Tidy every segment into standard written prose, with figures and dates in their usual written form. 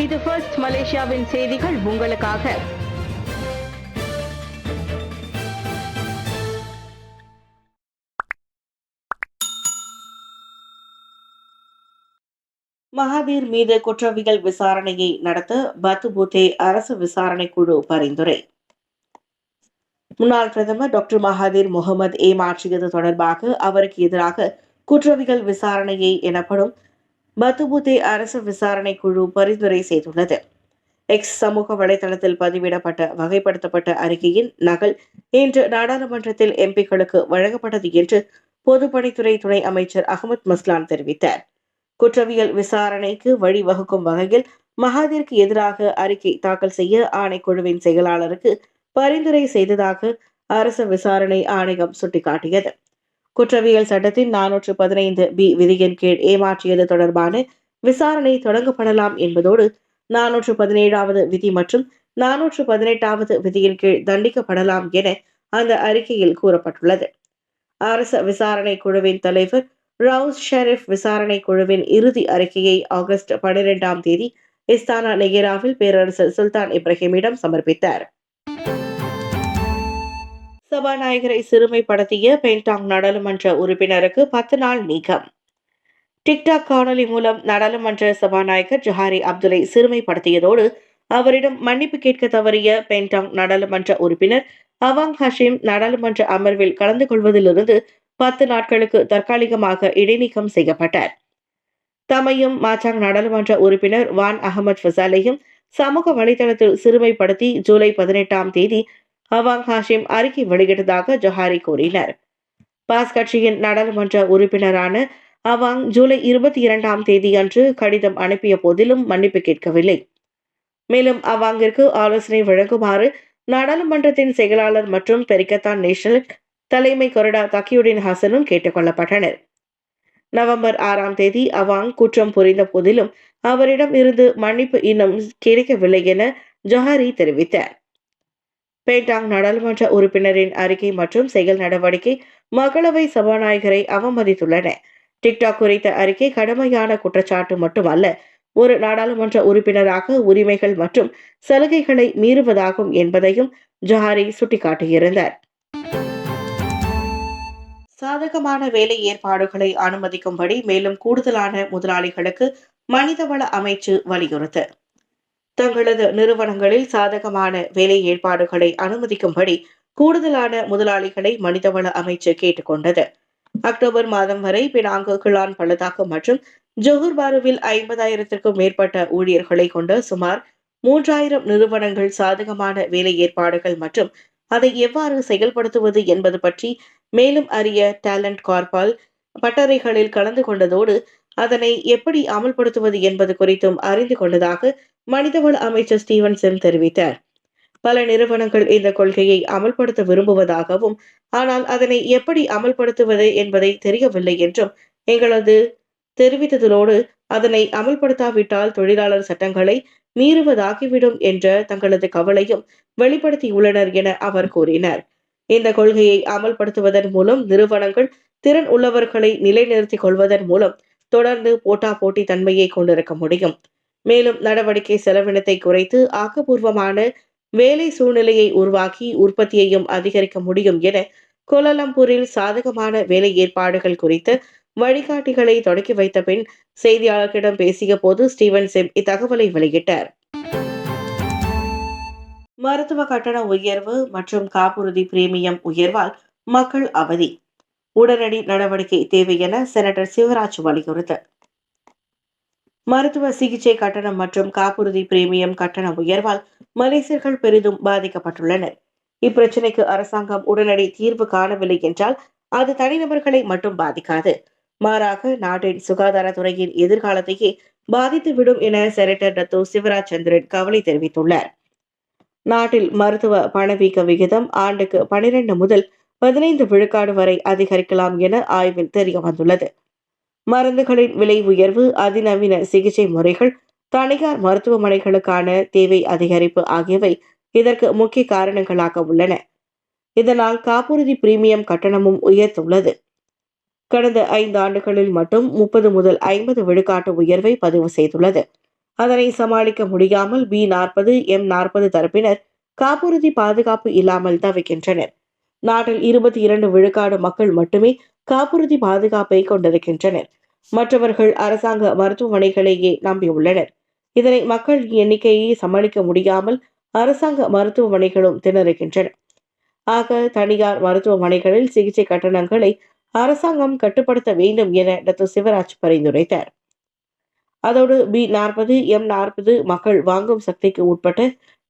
இது ஃபர்ஸ்ட் மலேசியாவின் செய்திகள் உங்களுக்காக. மகாதீர் மீது குற்றவியல் விசாரணையை நடத்த பத்துபூத்தே அரசு விசாரணை குழு பரிந்துரை. முன்னாள் பிரதமர் டாக்டர் மகாதீர் முகமது ஏமாற்றியது தொடர்பாக அவருக்கு எதிராக குற்றவியல் விசாரணையை எனப்படும் பத்துபூத்தே அரசு விசாரணை குழு பரிந்துரை செய்துள்ளது. எக்ஸ் சமூக வலைதளத்தில் பதிவிடப்பட்ட வகைப்படுத்தப்பட்ட அறிக்கையின் நகல் இன்று நாடாளுமன்றத்தில் எம்பிக்களுக்கு வழங்கப்பட்டது என்று பொதுப்பணித்துறை துணை அமைச்சர் அகமது மஸ்லான் தெரிவித்தார். குற்றவியல் விசாரணைக்கு வழிவகுக்கும் வகையில் மகாதீருக்கு எதிராக அறிக்கை தாக்கல் செய்ய ஆணைக்குழுவின் செயலாளருக்கு பரிந்துரை செய்ததாக அரசு விசாரணை ஆணையம் சுட்டிக்காட்டியது. குற்றவியல் சட்டத்தின் 415B விதியின் கீழ் ஏமாற்றியது தொடர்பான விசாரணை தொடங்கப்படலாம் என்பதோடு 417வது விதி மற்றும் 418வது விதியின் கீழ் தண்டிக்கப்படலாம் என அந்த அறிக்கையில் கூறப்பட்டுள்ளது. அரசு விசாரணை குழுவின் தலைவர் ரவுஸ் ஷெரீப் விசாரணை குழுவின் இறுதி அறிக்கையை ஆகஸ்ட் 12ஆம் தேதி இஸ்தானா நெகிராவில் பேரரசர் சுல்தான் இப்ராஹிமிடம் சமர்ப்பித்தார். சபாநாயகரை சிறுமைப்படுத்திய பென்டாங் நாடாளுமன்ற உறுப்பினருக்கு 10 நாள் நீக்கம். டிக்டாக் காணொலி மூலம் நாடாளுமன்ற சபாநாயகர் ஜஹாரி அப்துல்லை சிறுமைப்படுத்தியதோடு அவரிடம் மன்னிப்பு கேட்க தவறிய பென்டாங் நாடாளுமன்ற உறுப்பினர் அவாங் ஹஷீம் நாடாளுமன்ற அமர்வில் கலந்து கொள்வதிலிருந்து 10 நாட்களுக்கு தற்காலிகமாக இடைநீக்கம் செய்யப்பட்டார். தமையும் மாச்சாங் நாடாளுமன்ற உறுப்பினர் வான் அகமது ஃபசாலையும் சமூக வலைதளத்தில் சிறுமைப்படுத்தி ஜூலை 18ஆம் தேதி அவாங் ஹாஷிம் அறிக்கை வெளியிட்டதாக ஜஹாரி கூறினார். பாஸ் கட்சியின் நாடாளுமன்ற உறுப்பினரான அவாங் ஜூலை 22ஆம் தேதி அன்று கடிதம் அனுப்பிய போதிலும் மன்னிப்பு கேட்கவில்லை. மேலும் அவாங்கிற்கு ஆலோசனை வழங்குமாறு நாடாளுமன்றத்தின் செயலாளர் மற்றும் பெரிக்கத்தான் நேஷனல் தலைமை கொறடா தக்கியுடின் ஹசனும் கேட்டுக் கொள்ளப்பட்டனர். நவம்பர் 6ஆம் தேதி அவாங் குற்றம் புரிந்த போதிலும் அவரிடம் இருந்து மன்னிப்பு இன்னும் கிடைக்கவில்லை என ஜஹாரி தெரிவித்தார். பேண்டாங் நாடாளுமன்ற உறுப்பினரின் அறிக்கை மற்றும் செயல் நடவடிக்கை மக்களவை சபாநாயகரை அவமதித்துள்ளன. டிக்டாக் குறித்த அறிக்கை கடுமையான குற்றச்சாட்டு மட்டுமல்ல, ஒரு நாடாளுமன்ற உறுப்பினராக உரிமைகள் மற்றும் சலுகைகளை மீறுவதாகும் என்பதையும் ஜஹாரி சுட்டிக்காட்டியிருந்தார். சாதகமான வேலை ஏற்பாடுகளை அனுமதிக்கும்படி மேலும் கூடுதலான முதலாளிகளுக்கு மனிதவள அமைச்சு வலியுறுத்து. தங்களது நிறுவனங்களில் சாதகமான வேலை ஏற்பாடுகளை அனுமதிக்கும்படி கூடுதலான முதலாளிகளை மனிதவள அமைச்சு கேட்டுக்கொண்டது. அக்டோபர் மாதம் வரை பினாங்கு, கிளான் பள்ளத்தாக்கு மற்றும் ஜொஹூர் பாருவில் 50,000க்கும் மேற்பட்ட ஊழியர்களை கொண்ட சுமார் 3000 நிறுவனங்கள் சாதகமான வேலை ஏற்பாடுகள் மற்றும் அதை எவ்வாறு செயல்படுத்துவது என்பது பற்றி மேலும் அறிய டேலண்ட் கார்பால் பட்டறைகளில் கலந்து கொண்டதோடு அதனை எப்படி அமல்படுத்துவது என்பது குறித்தும் அறிந்து கொண்டதாக மனிதவள அமைச்சர் ஸ்டீவன் செம் தெரிவித்தார். பல நிறுவனங்கள் இந்த கொள்கையை அமல்படுத்த விரும்புவதாகவும் ஆனால் அதனை எப்படி அமல்படுத்துவது என்பதை தெரியவில்லை என்றும் எங்களது தெரிவித்ததோடு அதனை அமல்படுத்தாவிட்டால் தொழிலாளர் சட்டங்களை மீறுவதாகிவிடும் என்ற தங்களது கவலையும் வெளிப்படுத்தியுள்ளனர் என அவர் கூறினார். இந்த கொள்கையை அமல்படுத்துவதன் மூலம் நிறுவனங்கள் திறன் உள்ளவர்களை நிலைநிறுத்திக் கொள்வதன் மூலம் தொடர்ந்து போட்டி தன்மையை கொண்டிருக்க முடியும். மேலும் நடவடிக்கை செலவினத்தை குறைத்து ஆக்கப்பூர்வமான வேலை சூழ்நிலையை உருவாக்கி உற்பத்தியையும் அதிகரிக்க முடியும் என கோலாலம்பூரில் சாதகமான வேலை ஏற்பாடுகள் குறித்த வழிகாட்டிகளை தொடக்கி வைத்த பின் செய்தியாளர்களிடம் பேசிய போது ஸ்டீவன் செம் இத்தகவலை வெளியிட்டார். மருத்துவ கட்டண உயர்வு மற்றும் காப்புறுதி பிரீமியம் உயர்வால் மக்கள் அவதி. உடனடி நடவடிக்கை தேவை என செனட்டர் சிவராஜ் வலியுறுத்து. மருத்துவ சிகிச்சை கட்டணம் மற்றும் காப்புறுதி பிரீமியம் கட்டண உயர்வால் மலேசியர்கள் பெரிதும் பாதிக்கப்பட்டுள்ளனர். இப்பிரச்சினைக்கு அரசாங்கம் உடனடி தீர்வு காணவில்லை என்றால் அது தனிநபர்களை மட்டும் பாதிக்காது, மாறாக நாட்டின் சுகாதாரத்துறையின் எதிர்காலத்தையே பாதித்துவிடும் என செனட்டர் டத்தோ சிவராஜ் சந்திரன் கவலை தெரிவித்துள்ளார். நாட்டில் மருத்துவ பணவீக்க விகிதம் ஆண்டுக்கு 12 முதல் 15 விழுக்காடு வரை அதிகரிக்கலாம் என ஆய்வில் தெரிய வந்துள்ளது. மருந்துகளின் விலை உயர்வு, அதிநவீன சிகிச்சை முறைகள், தனியார் மருத்துவமனைகளுக்கான தேவை அதிகரிப்பு ஆகியவை இதற்கு முக்கிய காரணங்களாக உள்ளன. இதனால் காப்புறுதி பிரீமியம் கட்டணமும் உயர்ந்துள்ளது. கடந்த 5 ஆண்டுகளில் மட்டும் 30 முதல் 50 விழுக்காட்டு உயர்வை பதிவு செய்துள்ளது. அதனை சமாளிக்க முடியாமல் B40 M40 தரப்பினர் காப்புறுதி பாதுகாப்பு இல்லாமல் தவிக்கின்றனர். நாட்டில் 22 விழுக்காடு மக்கள் மட்டுமே காப்புறுதி பாதுகாப்பை கொண்டிருக்கின்றனர். மற்றவர்கள் அரசாங்க மருத்துவமனைகளையே நம்பியுள்ளனர். இதனை மக்கள் எண்ணிக்கையை சமாளிக்க முடியாமல் அரசாங்க மருத்துவமனைகளும் திணறுகின்றன. ஆக தனியார் மருத்துவமனைகளில் சிகிச்சை கட்டணங்களை அரசாங்கம் கட்டுப்படுத்த வேண்டும் என டாக்டர் சிவராஜ் பரிந்துரைத்தார். அதோடு B40 M40 மக்கள் வாங்கும் சக்திக்கு உட்பட்ட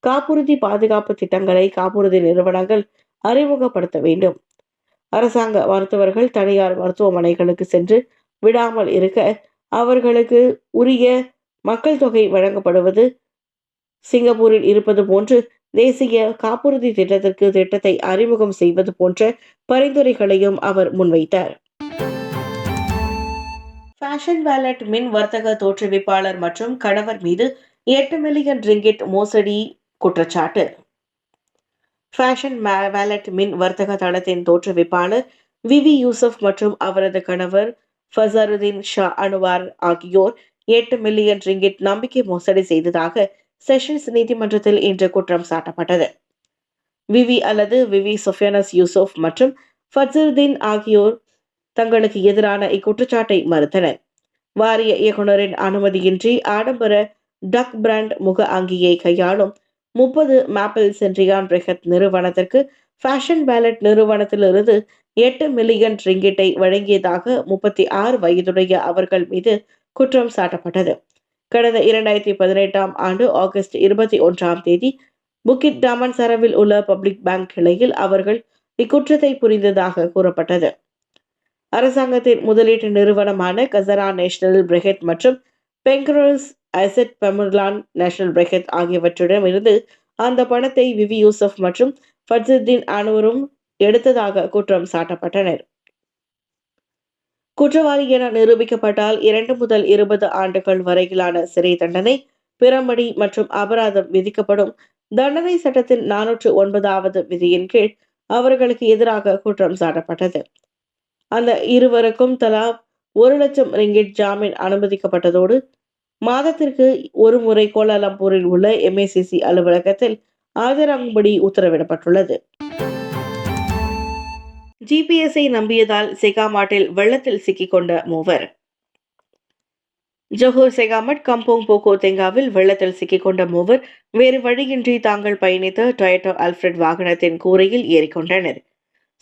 காப்புறுதி பாதுகாப்பு திட்டங்களை காப்புறுதி நிறுவனங்கள் அறிமுகப்படுத்த வேண்டும். அரசாங்க மருத்துவர்கள் தனியார் மருத்துவமனைகளுக்கு சென்று விடாமல் இருக்க அவர்களுக்கு உரிய மக்கள் தொகை வழங்கப்படுவது சிங்கப்பூரில் இருப்பது போன்று தேசிய காப்புறுதி திட்டத்தை அறிமுகம் செய்வது போன்ற பரிந்துரைகளையும் அவர் முன்வைத்தார். ஃபேஷன் வேலட் மின் வர்த்தக தோற்றுவிப்பாளர் மற்றும் கணவர் மீது 8 மில்லியன் ரிங்கிட் மோசடி குற்றச்சாட்டு. ஃபேஷன் வேலட் மின் வர்த்தக தளத்தின் தோற்றுவிப்பாளர் விவி யூசப் மற்றும் அவரது கணவர் ஃபசருதீன் ஷா அனுவார் ஆகியோர் 8 மில்லியன் ரிங்கிட் நம்பிக்கை மோசடி செய்ததாக செஷன்ஸ் நீதிமன்றத்தில் இன்று குற்றம் சாட்டப்பட்டது. விவி அல்லது விவி சொஃபியானஸ் யூசுப் மற்றும் ஃபசருதீன் ஆகியோர் தங்களுக்கு எதிரான இக்குற்றச்சாட்டை மறுத்தனர். வாரிய இயக்குநரின் அனுமதியின்றி ஆடம்பர டக் பிராண்ட் முக அங்கியை கையாளும் 30 மேப்பிள் சென்ட்ரியான் பிரெஹத் நிறுவனத்திற்கு ஃபேஷன் வேலட் நிறுவனத்திலிருந்து 8 மில்லியன் ரிங்கிட்டை வழங்கியதாக 36 வயதுடைய அவர்கள் மீது குற்றம் சாட்டப்பட்டது. கடந்த 2018ஆம் ஆண்டு ஆகஸ்ட் 21ஆம் தேதி புக்கிட் டாமன்சரவில் உள்ள பப்ளிக் பேங்க் கிளையில் அவர்கள் இக்குற்றத்தை புரிந்ததாக கூறப்பட்டது. அரசாங்கத்தின் முதலீட்டு நிறுவனமான கசரா நேஷனல் பிரெஹத் மற்றும் பெங்கரோஸ் அசெட் பெமுர்லான் நேஷனல் பிரெஹத் ஆகியவற்றிடமிருந்து அந்த பணத்தை விவி யூசப் மற்றும் ஃபட்சுதீன் அனுவரும் எடுத்ததாக குற்றம் சாட்டப்பட்டனர். குற்றவாளி என நிரூபிக்கப்பட்டால் 2 முதல் 20 ஆண்டுகள் வரையிலான சிறை தண்டனை, பிறமடி மற்றும் அபராதம் விதிக்கப்படும். தண்டனை சட்டத்தின் 409வது விதியின் கீழ் அவர்களுக்கு எதிராக குற்றம் சாட்டப்பட்டது. அந்த இருவருக்கும் தலா 1 லட்சம் ரிங்கிட் ஜாமீன் அனுமதிக்கப்பட்டதோடு மாதத்திற்கு ஒரு முறை கோலாலம்பூரில் உள்ள MACC அலுவலகத்தில் ஆஜராகும்படி உத்தரவிடப்பட்டுள்ளது. ஜிபிஎஸ்ஐ நம்பியதால் செகாமாட்டில் வெள்ளத்தில் சிக்கிக்கொண்ட மூவர். ஜொஹூர் செகாமட் கம்போங் போகோ தெங்காவில் வெள்ளத்தில் சிக்கிக்கொண்ட மூவர் வேறு வழியின்றி தாங்கள் பயணித்த டொயோட்டா அல்ஃபிரட் வாகனத்தின் கூரையில் ஏறிக்கொண்டனர்.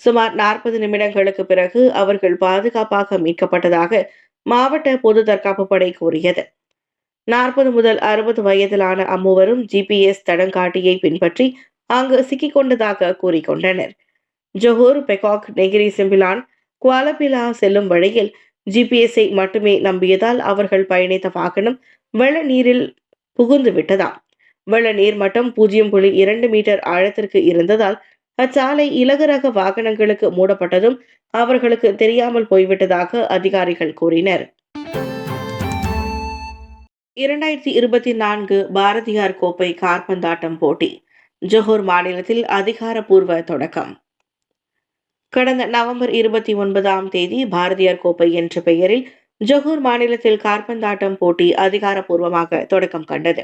சுமார் 40 நிமிடங்களுக்கு பிறகு அவர்கள் பாதுகாப்பாக மீட்கப்பட்டதாக மாவட்ட பொது தற்காப்பு படை கூறியது. 40 முதல் 60 வயதிலான அம்மூவரும் ஜிபிஎஸ் தடங்காட்டியை பின்பற்றி அங்கு சிக்கிக்கொண்டதாக கூறிக்கொண்டனர். ஜொஹூர், பெகாக், நெகிரி சிம்பிலான், குவாலபிலா செல்லும் வழியில் ஜிபிஎஸ்ஐ மட்டுமே நம்பியதால் அவர்கள் பயணித்த வாகனம் வெள்ள நீரில் புகுந்து விட்டதாம். வெள்ள நீர் மட்டம் 0.2 மீட்டர் ஆழத்திற்கு இருந்ததால் அச்சாலை இலகுரக வாகனங்களுக்கு மூடப்பட்டதும் அவர்களுக்கு தெரியாமல் போய்விட்டதாக அதிகாரிகள் கூறினர். 2024 பாரதியார் கோப்பை காற்பந்தாட்டம் போட்டி ஜொஹூர் மாநிலத்தில் அதிகாரப்பூர்வ தொடக்கம். கடந்த நவம்பர் 29ஆம் தேதி பாரதியார் கோப்பை என்ற பெயரில் ஜொஹூர் மாநிலத்தில் காற்பந்தாட்டம் போட்டி அதிகாரப்பூர்வமாக தொடக்கம் கண்டது.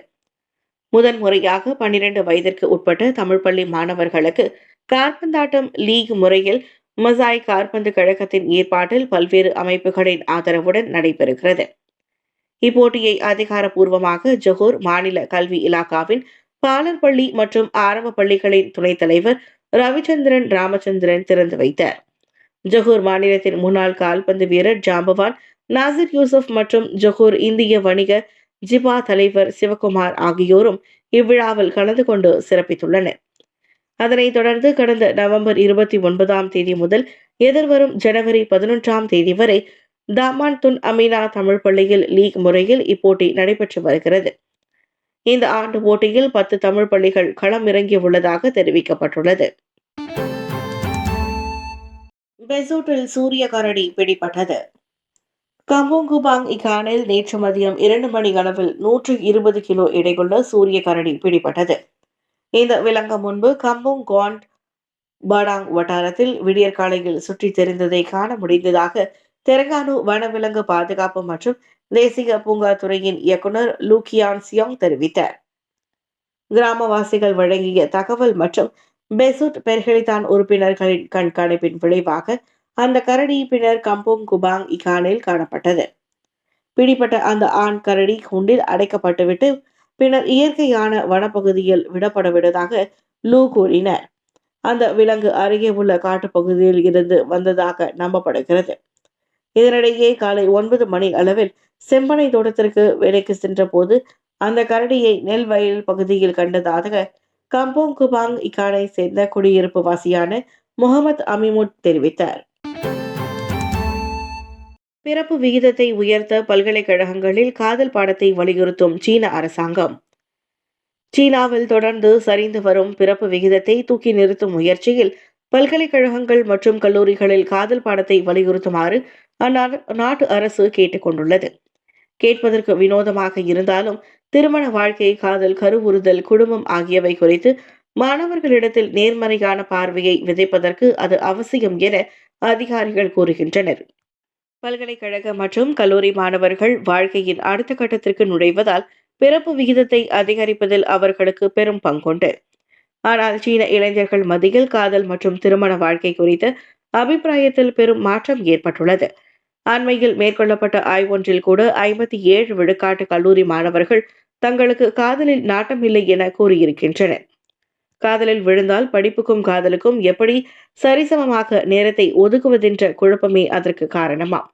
முதன் முறையாக 12 வயதிற்கு உட்பட்ட தமிழ் பள்ளி மாணவர்களுக்கு காற்பந்தாட்டம் லீக் முறையில் மசாய் காற்பந்து கழகத்தின் ஏற்பாட்டில் பல்வேறு அமைப்புகளின் ஆதரவுடன் நடைபெறுகிறது. இப்போட்டியை அதிகாரப்பூர்வமாக ஜொஹூர் மாநில கல்வி இலாகாவின் பாலர் பள்ளி மற்றும் ஆரம்ப பள்ளிகளின் துணைத் தலைவர் ரவிச்சந்திரன் ராமச்சந்திரன் திறந்து வைத்தார். ஜொஹூர் மாநிலத்தின் முன்னாள் கால்பந்து வீரர் ஜாம்பவான் நாசிர் யூசுப் மற்றும் ஜொஹூர் இந்திய வணிக ஜிபா தலைவர் சிவகுமார் ஆகியோரும் இவ்விழாவில் கலந்து கொண்டு சிறப்பித்துள்ளனர். அதனைத் தொடர்ந்து கடந்த நவம்பர் 29ஆம் தேதி முதல் எதிர்வரும் ஜனவரி 11ஆம் தேதி வரை தாமான் துன் அமீனா தமிழ் பள்ளியில் லீக் முறையில் இப்போட்டி நடைபெற்று வருகிறது. இந்த ஆண்டு போட்டியில் 10 தமிழ் பள்ளிகள் களம் இறங்கியுள்ளதாக தெரிவிக்கப்பட்டுள்ளது. பெசோட்டில் சூரிய கரடி பிடிபட்டது. கம்போங்குபாங் இகானில் நேற்று மதியம் 2 மணி அளவில் 120 கிலோ எடையுள்ள சூரிய கரடி பிடிபட்டது. இந்த விலங்கு முன்பு கம்போங் காண்ட் பாடாங் வட்டாரத்தில் விடியற்காலையில் சுற்றித் தெரிந்ததை காண முடிந்ததாக தெலங்கானா வனவிலங்கு பாதுகாப்பு மற்றும் தேசிய பூங்கா துறையின் இயக்குனர் லூகியான் சியோங் தெரிவித்தார். கிராமவாசிகள் வழங்கிய தகவல் மற்றும் பெசுட் பெர்ஹெலிதான் உறுப்பினர்களின் கண்காணிப்பின் விளைவாக அந்த கரடி பின்னர் கம்போங் குபாங் இகானில் காணப்பட்டது. பிடிப்பட்ட அந்த ஆண் கரடி கூண்டில் அடைக்கப்பட்டுவிட்டு பின்னர் இயற்கையான வனப்பகுதியில் விடப்படவிட்டதாக லூ கூறினார். அந்த விலங்கு அருகே உள்ள காட்டுப்பகுதியில் இருந்து வந்ததாக நம்பப்படுகிறது. இதனிடையே காலை 9 மணி அளவில் செம்பனை தோட்டத்திற்கு வேலைக்கு சென்ற போது அந்த கரடியை நெல் வயல் பகுதியில் கண்டதாக கம்போங் குபாங் இகானை சேர்ந்த குடியிருப்பு வாசியான முகமது அமிமுட் தெரிவித்தார். பிறப்பு விகிதத்தை உயர்த்த பல்கலைக்கழகங்களில் காதல் பாடத்தை வலியுறுத்தும் சீன அரசாங்கம். சீனாவில் தொடர்ந்து சரிந்து வரும் பிறப்பு விகிதத்தை தூக்கி நிறுத்தும் முயற்சியில் பல்கலைக்கழகங்கள் மற்றும் கல்லூரிகளில் காதல் பாடத்தை வலியுறுத்துமாறு அந்நாட்டு அரசு கேட்டுக்கொண்டுள்ளது. கேட்பதற்கு வினோதமாக இருந்தாலும் திருமண வாழ்க்கை, காதல், கருவுறுதல், குடும்பம் ஆகியவை குறித்து மாணவர்களிடத்தில் நேர்மறையான பார்வையை விதைப்பதற்கு அது அவசியம் என அதிகாரிகள் கூறுகின்றனர். பல்கலைக்கழக மற்றும் கல்லூரி மாணவர்கள் வாழ்க்கையின் அடுத்த கட்டத்திற்கு நுழைவதால் பிறப்பு விகிதத்தை அதிகரிப்பதில் அவர்களுக்கு பெரும் பங்குண்டு. ஆனால் சீன இளைஞர்கள் மத்தியில் காதல் மற்றும் திருமண வாழ்க்கை குறித்த அபிப்பிராயத்தில் பெரும் மாற்றம் ஏற்பட்டுள்ளது. அண்மையில் மேற்கொள்ளப்பட்ட ஆய்வொன்றில் கூட 57 விழுக்காட்டு கல்லூரி மாணவர்கள் தங்களுக்கு காதலில் நாட்டமில்லை என கூறியிருக்கின்றனர். காதலில் விழுந்தால் படிப்புக்கும் காதலுக்கும் எப்படி சரிசமமாக நேரத்தை ஒதுக்குவதென்ற குழப்பமே அதற்கு காரணமாம்.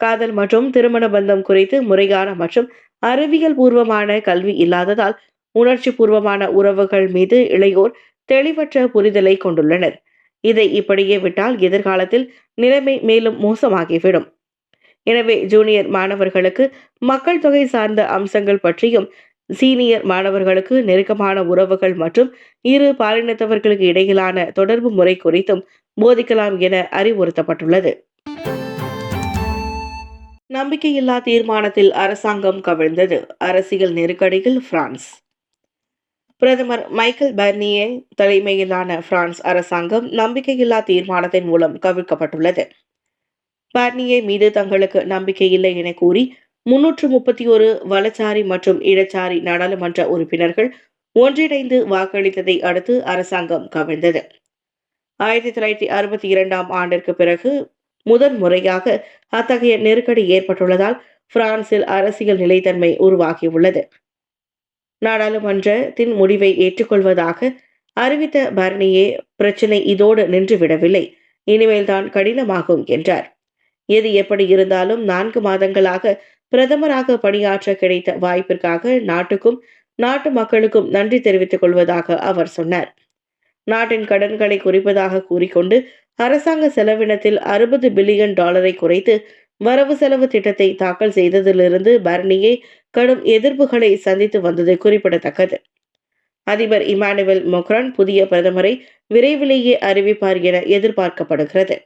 காதல் மற்றும் திருமண பந்தம் குறித்து முறையான மற்றும் அறிவியல் பூர்வமான கல்வி இல்லாததால் உணர்ச்சி பூர்வமான உறவுகள் மீது இளையோர் தெளிவற்ற புரிதலை கொண்டுள்ளனர். இதை இப்படியே விட்டால் எதிர்காலத்தில் நிலைமை மேலும் மோசமாகிவிடும். எனவே ஜூனியர் மாணவர்களுக்கு மக்கள் தொகை சார்ந்த அம்சங்கள் பற்றியும், சீனியர் மாணவர்களுக்கு நெருக்கமான உறவுகள் மற்றும் இரு பாலினத்தவர்களுக்கு இடையிலான தொடர்பு முறை குறித்தும் போதிக்கலாம் என அறிவுறுத்தப்பட்டுள்ளது. நம்பிக்கையில்லா தீர்மானத்தில் அரசாங்கம் கவிழ்ந்தது. அரசியல் நெருக்கடியில் பிரான்ஸ். பிரதமர் மைக்கேல் பர்னியே தலைமையிலான பிரான்ஸ் அரசாங்கம் நம்பிக்கையில்லா தீர்மானத்தின் மூலம் கவிழ்க்கப்பட்டுள்ளது. பர்னியே மீது தங்களுக்கு நம்பிக்கை இல்லை என கூறி 331 வலச்சாரி மற்றும் இடச்சாரி நாடாளுமன்ற உறுப்பினர்கள் ஒன்றிணைந்து வாக்களித்ததை அடுத்து அரசாங்கம் கவிழ்ந்தது. 1962ஆம் ஆண்டிற்கு பிறகு முதன் முறையாக அத்தகைய நெருக்கடி ஏற்பட்டுள்ளதால் பிரான்சில் அரசியல் நிலைத்தன்மை உருவாகியுள்ளது. நாடாளுமன்றத்தின் முடிவை ஏற்றுக்கொள்வதாக அறிவித்த பர்னியே, பிரச்சினை இதோடு நின்றுவிடவில்லை, இனிமேல் தான் கடினமாகும் என்றார். எது எப்படி இருந்தாலும் 4 மாதங்களாக பிரதமராக பணியாற்ற கிடைத்த வாய்ப்பிற்காக நாட்டுக்கும் நாட்டு மக்களுக்கும் நன்றி தெரிவித்துக் கொள்வதாக அவர் சொன்னார். நாட்டின் கடன்களை குறைப்பதாக கூறிக்கொண்டு அரசாங்க செலவினத்தில் $60 பில்லியன் குறைத்து வரவு செலவு திட்டத்தை தாக்கல் செய்ததிலிருந்து பர்னியே கடும் எதிர்ப்புகளை சந்தித்து வந்தது குறிப்பிடத்தக்கது. அதிபர் இமானுவேல் மேக்ரான் புதிய பிரதமரை விரைவிலேயே அறிவிப்பார் என எதிர்பார்க்கப்படுகிறது.